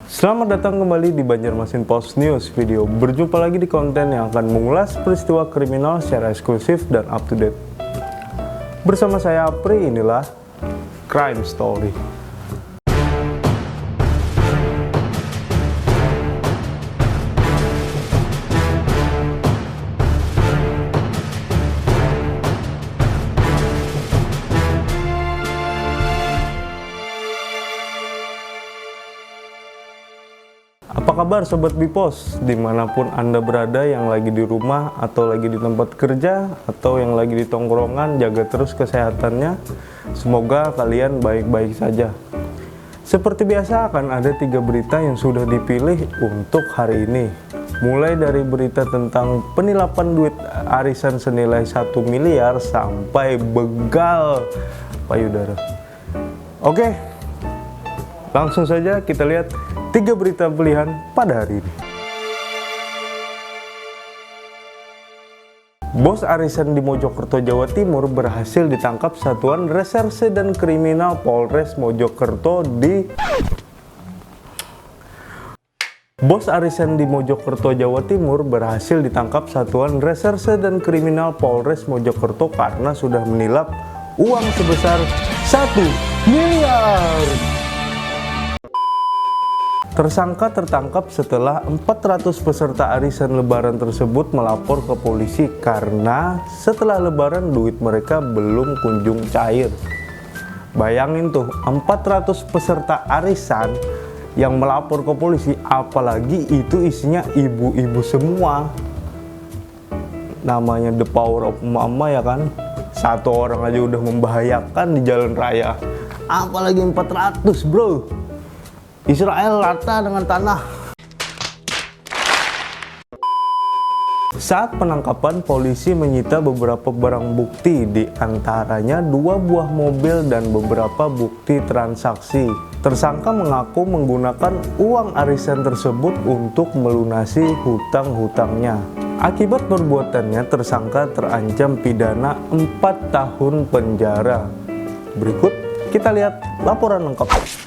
Selamat datang kembali di Banjarmasin Post News Video. Berjumpa lagi di konten yang akan mengulas peristiwa kriminal secara eksklusif dan up to date. Bersama saya Apri, inilah Crime Story. Apa kabar Sobat Bipos? Dimanapun Anda berada, yang lagi di rumah atau lagi di tempat kerja atau yang lagi di tongkrongan, jaga terus kesehatannya. Semoga kalian baik-baik saja. Seperti biasa akan ada 3 berita yang sudah dipilih untuk hari ini. Mulai dari berita tentang penilapan duit arisan senilai 1 miliar sampai begal payudara. Oke, langsung saja kita lihat 3 berita pilihan pada hari ini. Bos arisan di Mojokerto, Jawa Timur berhasil ditangkap Satuan Reserse dan Kriminal Polres Mojokerto Bos arisan di Mojokerto, Jawa Timur berhasil ditangkap Satuan Reserse dan Kriminal Polres Mojokerto karena sudah menilap uang sebesar 1 miliar. Tersangka tertangkap setelah 400 peserta arisan lebaran tersebut melapor ke polisi karena setelah lebaran duit mereka belum kunjung cair. Bayangin tuh, 400 peserta arisan yang melapor ke polisi, apalagi itu isinya ibu-ibu semua. Namanya the power of mama ya kan. Satu orang aja udah membahayakan di jalan raya, apalagi 400 bro. Israel rata dengan tanah. Saat penangkapan, polisi menyita beberapa barang bukti, di antaranya 2 buah mobil dan beberapa bukti transaksi. Tersangka mengaku menggunakan uang arisan tersebut untuk melunasi hutang-hutangnya. Akibat perbuatannya, tersangka terancam pidana 4 tahun penjara. Berikut kita lihat laporan lengkap.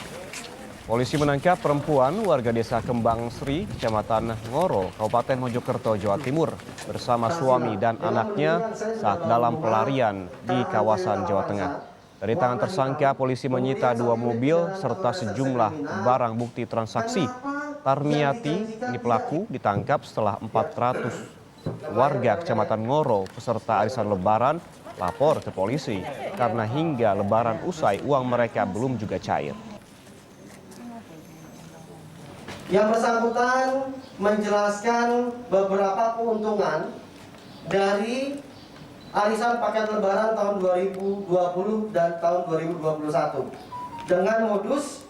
Polisi menangkap perempuan warga desa Kembang Sri, Kecamatan Ngoro, Kabupaten Mojokerto, Jawa Timur, bersama suami dan anaknya saat dalam pelarian di kawasan Jawa Tengah. Dari tangan tersangka, polisi menyita 2 mobil serta sejumlah barang bukti transaksi. Tarmiati, ini pelaku, ditangkap setelah 400 warga Kecamatan Ngoro peserta arisan lebaran lapor ke polisi karena hingga lebaran usai uang mereka belum juga cair. Yang bersangkutan menjelaskan beberapa keuntungan dari arisan paket lebaran tahun 2020 dan tahun 2021 dengan modus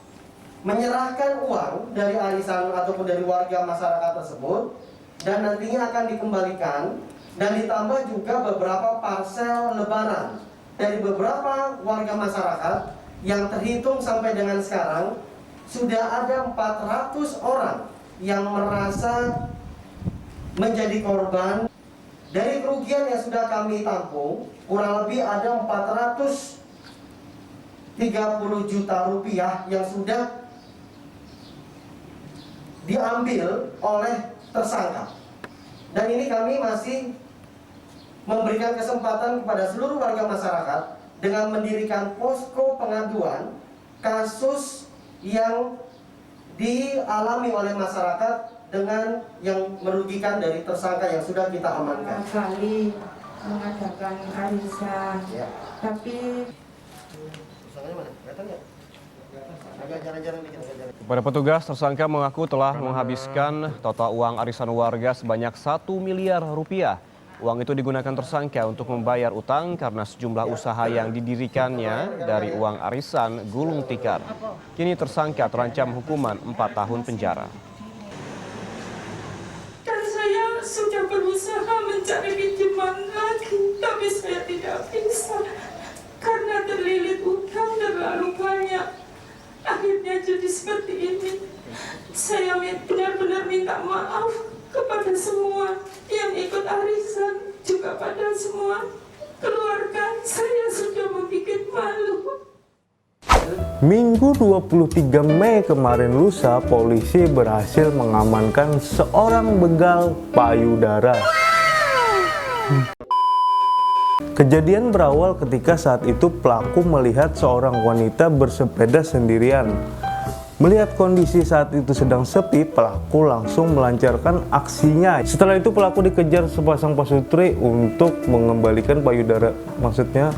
menyerahkan uang dari arisan ataupun dari warga masyarakat tersebut dan nantinya akan dikembalikan, dan ditambah juga beberapa parsel lebaran dari beberapa warga masyarakat yang terhitung sampai dengan sekarang sudah ada 400 orang yang merasa menjadi korban. Dari kerugian yang sudah kami tampung, kurang lebih ada 430 juta rupiah yang sudah diambil oleh tersangka. Dan ini kami masih memberikan kesempatan kepada seluruh warga masyarakat dengan mendirikan posko pengaduan kasus yang dialami oleh masyarakat dengan yang merugikan dari tersangka yang sudah kita amankan. Kali mengadakan arisan, ya. Tapi kepada petugas, tersangka mengaku telah menghabiskan total uang arisan warga sebanyak 1 miliar rupiah. Uang itu digunakan tersangka untuk membayar utang karena sejumlah usaha yang didirikannya dari uang arisan gulung tikar. Kini tersangka terancam hukuman 4 tahun penjara. dan saya sudah berusaha mencari pinjaman lagi, tapi saya tidak bisa karena terlilit utang terlalu banyak. Akhirnya jadi seperti ini. Saya benar-benar minta maaf kepada semua yang ikut arisan, juga pada semua keluarga. Saya sudah membuat malu. Minggu 23 Mei kemarin lusa, polisi berhasil mengamankan seorang begal payudara. Kejadian berawal ketika saat itu pelaku melihat seorang wanita bersepeda sendirian. Melihat kondisi saat itu sedang sepi, pelaku langsung melancarkan aksinya. Setelah itu pelaku dikejar sepasang pasutri untuk mengembalikan payudara, maksudnya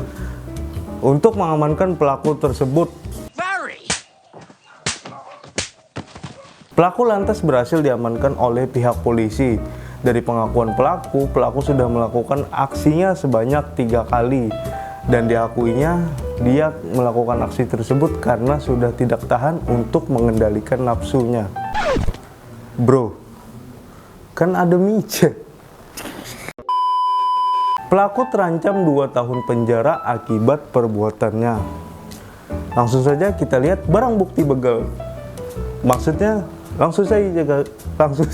untuk mengamankan pelaku tersebut. Pelaku lantas berhasil diamankan oleh pihak polisi. Dari pengakuan pelaku sudah melakukan aksinya sebanyak 3 kali. Dan diakuinya dia melakukan aksi tersebut karena sudah tidak tahan untuk mengendalikan nafsunya. Bro, kan ada micet. Pelaku terancam 2 tahun penjara akibat perbuatannya. Langsung saja kita lihat barang bukti begal. Maksudnya langsung saja langsung.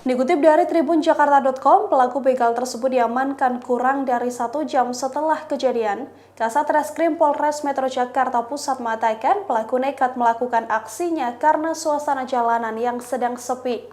Dikutip dari tribunjakarta.com, pelaku begal tersebut diamankan kurang dari 1 jam setelah kejadian. Kasat Reskrim Polres Metro Jakarta Pusat mengatakan pelaku nekat melakukan aksinya karena suasana jalanan yang sedang sepi.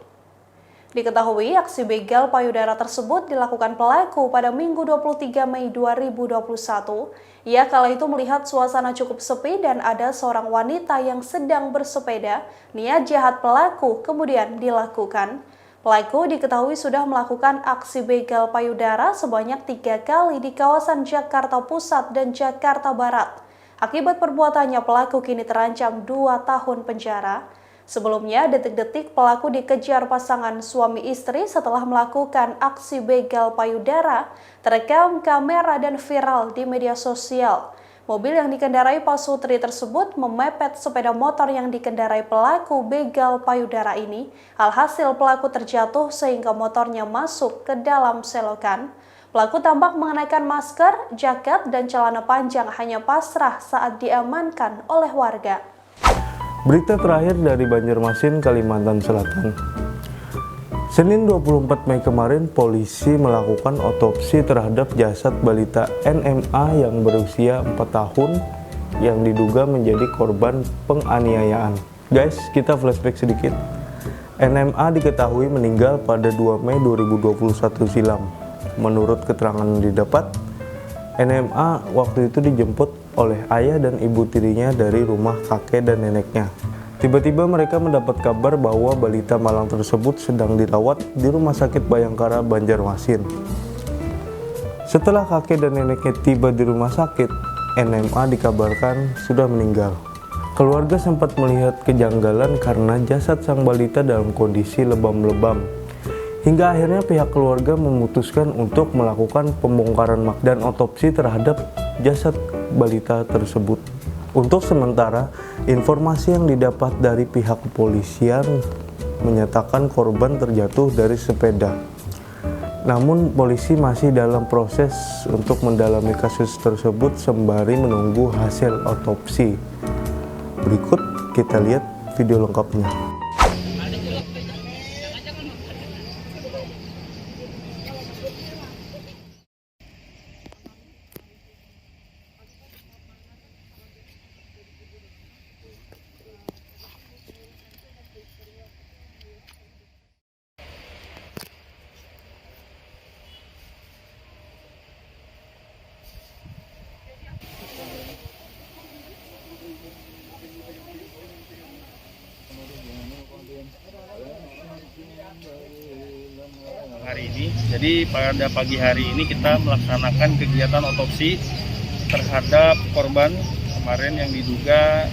Diketahui aksi begal payudara tersebut dilakukan pelaku pada Minggu 23 Mei 2021. Ia kala itu melihat suasana cukup sepi dan ada seorang wanita yang sedang bersepeda. Niat jahat pelaku kemudian dilakukan. Pelaku diketahui sudah melakukan aksi begal payudara sebanyak 3 kali di kawasan Jakarta Pusat dan Jakarta Barat. Akibat perbuatannya, pelaku kini terancam 2 tahun penjara. Sebelumnya, detik-detik pelaku dikejar pasangan suami istri setelah melakukan aksi begal payudara terekam kamera dan viral di media sosial. Mobil yang dikendarai pasutri tersebut memepet sepeda motor yang dikendarai pelaku begal payudara ini. Alhasil pelaku terjatuh sehingga motornya masuk ke dalam selokan. Pelaku tampak mengenakan masker, jaket, dan celana panjang, hanya pasrah saat diamankan oleh warga. Berita terakhir dari Banjarmasin, Kalimantan Selatan. Senin 24 Mei kemarin, polisi melakukan otopsi terhadap jasad balita NMA yang berusia 4 tahun yang diduga menjadi korban penganiayaan. Guys, kita flashback sedikit. NMA diketahui meninggal pada 2 Mei 2021 silam. Menurut keterangan yang didapat, NMA waktu itu dijemput oleh ayah dan ibu tirinya dari rumah kakek dan neneknya. Tiba-tiba mereka mendapat kabar bahwa balita malang tersebut sedang dirawat di Rumah Sakit Bayangkara, Banjarmasin. Setelah kakek dan neneknya tiba di rumah sakit, NMA dikabarkan sudah meninggal. Keluarga sempat melihat kejanggalan karena jasad sang balita dalam kondisi lebam-lebam. Hingga akhirnya pihak keluarga memutuskan untuk melakukan pembongkaran dan otopsi terhadap jasad balita tersebut. Untuk sementara, informasi yang didapat dari pihak kepolisian menyatakan korban terjatuh dari sepeda. Namun polisi masih dalam proses untuk mendalami kasus tersebut sembari menunggu hasil otopsi. Berikut kita lihat video lengkapnya. Hari ini, jadi pada pagi hari ini kita melaksanakan kegiatan otopsi terhadap korban kemarin yang diduga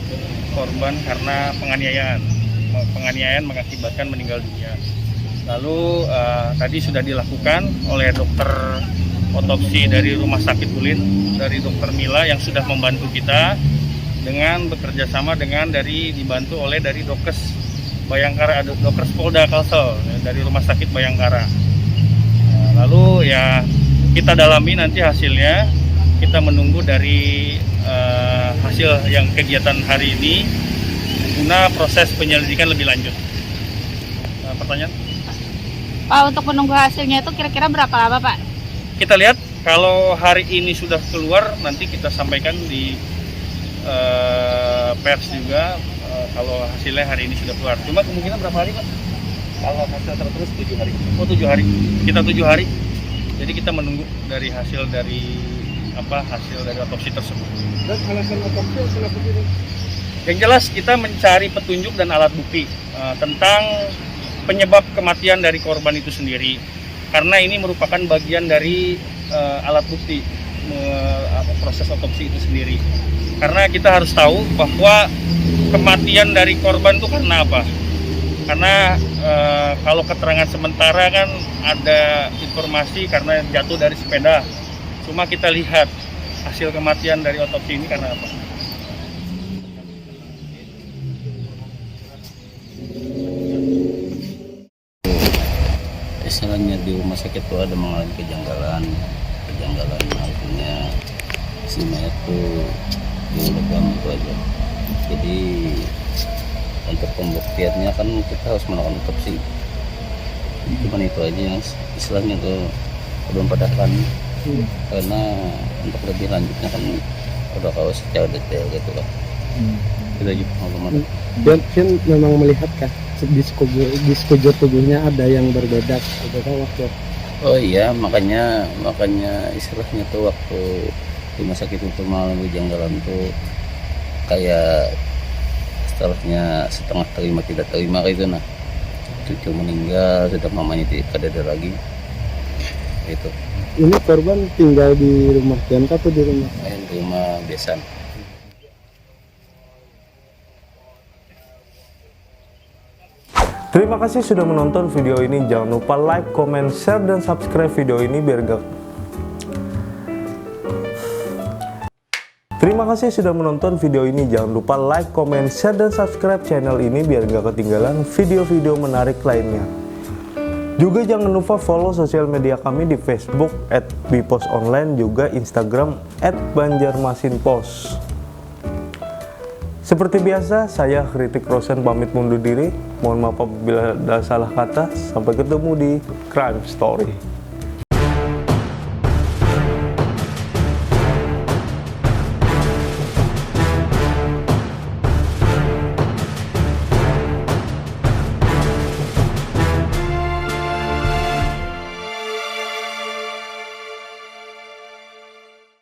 korban karena penganiayaan mengakibatkan meninggal dunia. Lalu tadi sudah dilakukan oleh dokter otopsi dari Rumah Sakit Ulin, dari Dokter Mila yang sudah membantu kita dengan bekerja sama dengan dibantu oleh dari Dokes Bayangkara, Dokes Polda Kalsel dari Rumah Sakit Bayangkara. Lalu ya kita dalami nanti hasilnya, kita menunggu dari hasil yang kegiatan hari ini guna proses penyelidikan lebih lanjut. Pertanyaan? Pak, untuk menunggu hasilnya itu kira-kira berapa lama, Pak? Kita lihat kalau hari ini sudah keluar, nanti kita sampaikan di pers juga kalau hasilnya hari ini sudah keluar. Cuma kemungkinan berapa hari Pak? Kalau hasil tertulis 7 hari. Oh 7 hari. Kita 7 hari. Jadi kita menunggu dari hasil dari otopsi tersebut. Dan alasan otopsi kenapa gitu? Yang jelas kita mencari petunjuk dan alat bukti tentang penyebab kematian dari korban itu sendiri. Karena ini merupakan bagian dari alat bukti proses otopsi itu sendiri. Karena kita harus tahu bahwa kematian dari korban itu karena apa? Karena kalau keterangan sementara kan ada informasi karena jatuh dari sepeda. Cuma kita lihat hasil kematian dari otopsi ini karena apa? Istilahnya di rumah sakit itu ada mengalami kejanggalan artinya si mayat tuh lebam itu aja. Jadi untuk pembuktiannya kan kita harus melakukan otopsi. Cuman itu aja yang istilahnya tuh belum padahkan. Karena untuk lebih lanjutnya kan udah kalau secara detail gitu kan. Kita juga pengalaman. Dan memang melihatkah di sekujur tubuhnya ada yang berbeda apakah waktu? Oh iya, makanya istilahnya tuh waktu di rumah sakit itu mengalami kejanggalan tuh kayak setelahnya setengah terima tidak terima gitu. Nah cucu meninggal, sudah mamanya tidak ada lagi itu. Ini korban tinggal di rumah PMK atau di rumah? Di rumah besan. Terima kasih sudah menonton video ini. Jangan lupa like, comment, share, dan subscribe video ini biar gak... Terima kasih sudah menonton video ini. Jangan lupa like, comment, share, dan subscribe channel ini biar gak ketinggalan video-video menarik lainnya. Juga jangan lupa follow sosial media kami di Facebook @biposonline, juga Instagram @banjarmasinpos. Seperti biasa, saya Kritik Rosen pamit mundur diri. Mohon maaf apabila ada salah kata. Sampai ketemu di Crime Story.